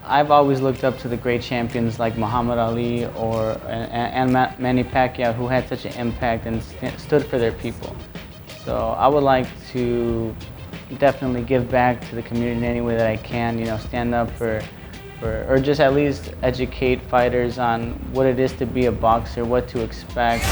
I've always looked up to the great champions like Muhammad Ali and Manny Pacquiao, who had such an impact and stood for their people. So I would like to definitely give back to the community in any way that I can, you know, stand up or just at least educate fighters on what it is to be a boxer, what to expect.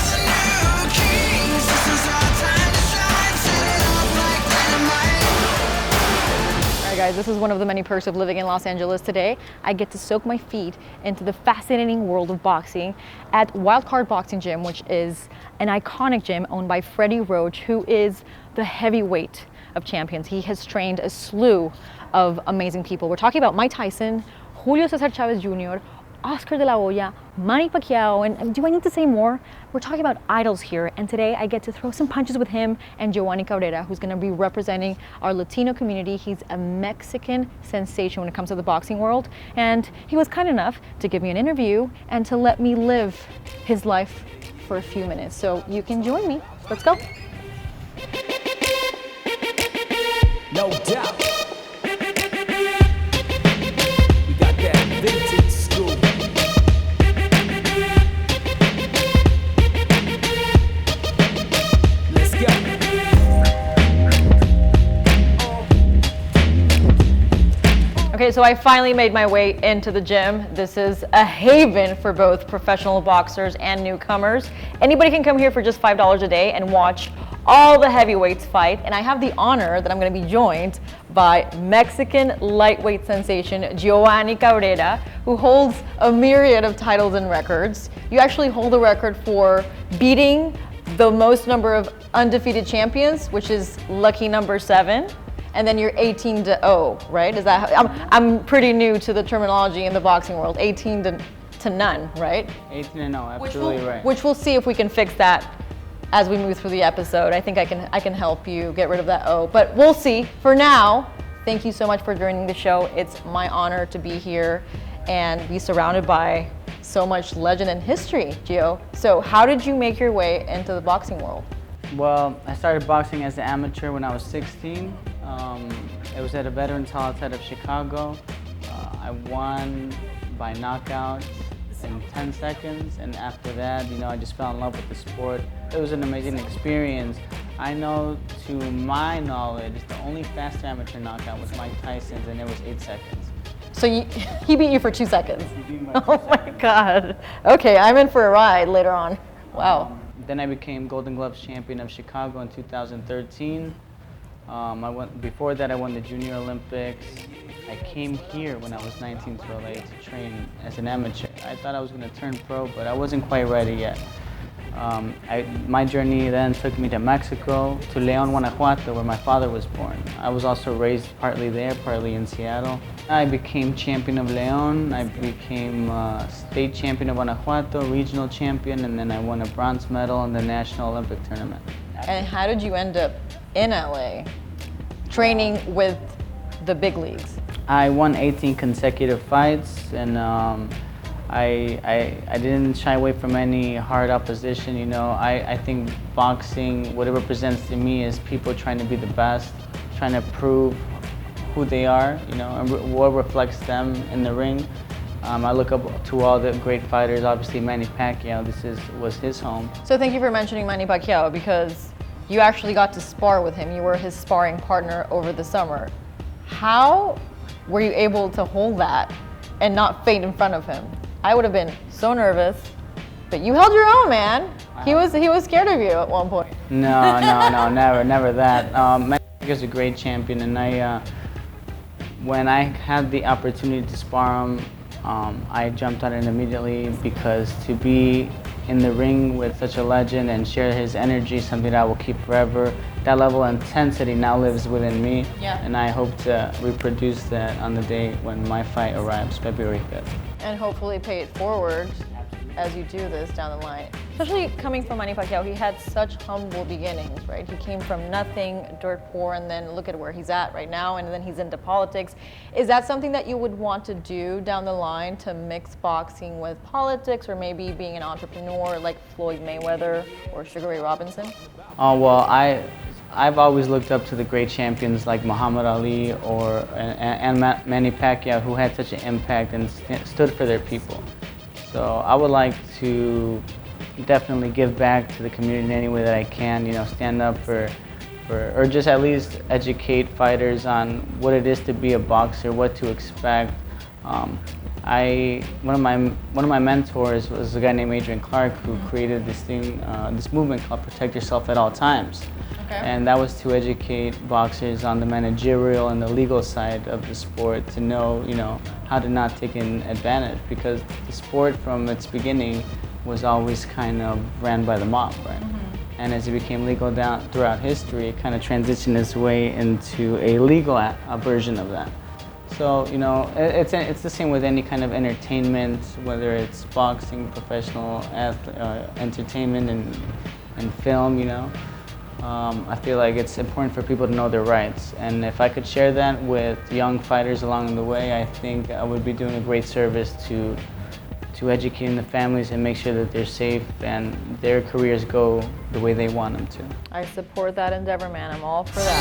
Guys, this is one of the many perks of living in Los Angeles today. I get to soak my feet into the fascinating world of boxing at Wildcard Boxing Gym, which is an iconic gym owned by Freddie Roach, who is the heavyweight of champions. He has trained a slew of amazing people. We're talking about Mike Tyson, Julio Cesar Chavez Jr., Oscar de la Hoya, Manny Pacquiao, and do I need to say more? We're talking about idols here, and today I get to throw some punches with him and Giovanni Cabrera, who's gonna be representing our Latino community. He's a Mexican sensation when it comes to the boxing world, and he was kind enough to give me an interview and to let me live his life for a few minutes. So you can join me. Let's go. No doubt. We got that vintage school. Let's go. Okay, so I finally made my way into the gym. This is a haven for both professional boxers and newcomers. Anybody can come here for just $5 a day and watch all the heavyweights fight, and I have the honor that I'm going to be joined by Mexican lightweight sensation Giovanni Cabrera, who holds a myriad of titles and records. You actually hold the record for beating the most number of undefeated champions, which is lucky number 7, and then you're 18-0, right? Is that how, I'm pretty new to the terminology in the boxing world. 18 to none, right? 18-0, absolutely right. Which we'll see if we can fix that as we move through the episode. I think I can help you get rid of that O, but we'll see. For now, thank you so much for joining the show. It's my honor to be here and be surrounded by so much legend and history, Gio. So how did you make your way into the boxing world? Well, I started boxing as an amateur when I was 16. It was at a Veterans Hall outside of Chicago. I won by knockout in 10 seconds, and after that, you know, I just fell in love with the sport. It was an amazing experience. I know, to my knowledge, the only faster amateur knockout was Mike Tyson's, and it was 8 seconds. So he beat you for 2 seconds? He beat me Oh my God. Okay, I'm in for a ride later on. Wow. Then I became Golden Gloves champion of Chicago in 2013. Before that, I won the Junior Olympics. I came here when I was 19 to LA to train as an amateur. I thought I was going to turn pro, but I wasn't quite ready yet. My journey then took me to Mexico, to León, Guanajuato, where my father was born. I was also raised partly there, partly in Seattle. I became champion of León. I became state champion of Guanajuato, regional champion, and then I won a bronze medal in the National Olympic Tournament. And how did you end up in LA training with the big leagues? I won 18 consecutive fights, and I didn't shy away from any hard opposition. You know, I think boxing, what it represents to me is people trying to be the best, trying to prove who they are, you know, and what reflects them in the ring. I look up to all the great fighters. Obviously, Manny Pacquiao, was his home. So thank you for mentioning Manny Pacquiao, because you actually got to spar with him. You were his sparring partner over the summer. How were you able to hold that and not faint in front of him? I would have been so nervous, but you held your own, man. He was scared of you at one point. No, never that. Manny is a great champion, and when I had the opportunity to spar him, I jumped on it immediately, because to be in the ring with such a legend and share his energy is something that I will keep forever. That level of intensity now lives within me, and I hope to reproduce that on the day when my fight arrives, February 5th. And hopefully pay it forward as you do this down the line. Especially coming from Manny Pacquiao, he had such humble beginnings, right? He came from nothing, dirt poor, and then look at where he's at right now, and then he's into politics. Is that something that you would want to do down the line, to mix boxing with politics, or maybe being an entrepreneur like Floyd Mayweather or Sugar Ray Robinson? Oh, well, I've always looked up to the great champions like Muhammad Ali and Manny Pacquiao, who had such an impact and stood for their people. So I would like to definitely give back to the community in any way that I can. You know, stand up or just at least educate fighters on what it is to be a boxer, what to expect. One of my mentors was a guy named Adrian Clark, who created this thing, this movement called Protect Yourself at All Times. Okay. And that was to educate boxers on the managerial and the legal side of the sport, to know, you know, how to not take an advantage, because the sport from its beginning was always kind of ran by the mob, right? And as it became legal throughout history, it kind of transitioned its way into a legal version of that. So, you know, it's the same with any kind of entertainment, whether it's boxing, professional entertainment, and film, you know. I feel like it's important for people to know their rights. And if I could share that with young fighters along the way, I think I would be doing a great service to educating the families and make sure that they're safe and their careers go the way they want them to. I support that endeavor, man. I'm all for that.